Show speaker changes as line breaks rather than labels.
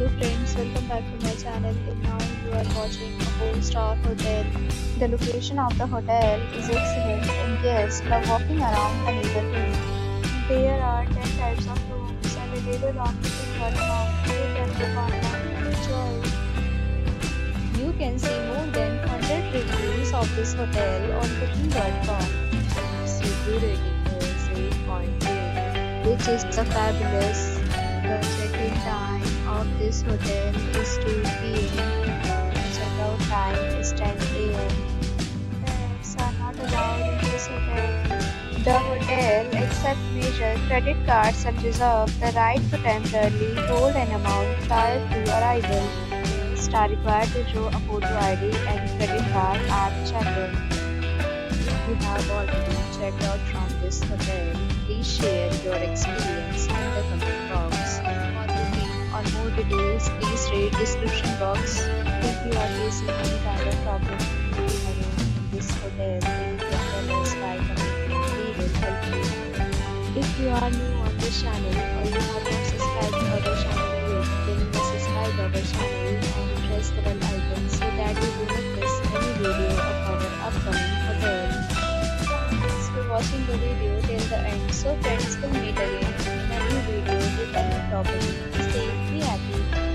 Hello friends, welcome back to my channel. And now you are watching a 4-star hotel. The location of the hotel is excellent and guests love walking around the neighborhood. There are 10 types of rooms available on booking.com. You can book online and enjoy. You can see more than 100 reviews of this hotel on booking.com. Its review rating is 8.8, which is a fabulous. The check-in time of this hotel is 2 p.m. The check-out time is 10 a.m. Pets are not allowed in this hotel. The hotel accepts major credit cards and reserves the right to temporarily hold an amount prior to arrival. Guests are required to show a photo ID and credit card at check-in. If you have already checked out from this hotel, please share your experience in the comment box. For booking or more details, please read description box. If you are facing any kind of problem booking a room in this hotel, then you can tell us by commenting. We will help you. If you are new on this channel or you have not subscribed to our channel yet, then you must subscribe our channel and press the bell icon so that you do not miss any video of our upcoming hotel. Thanks for watching the video till the end. So friends, will meet again in a new video with a new topic. Stay happy.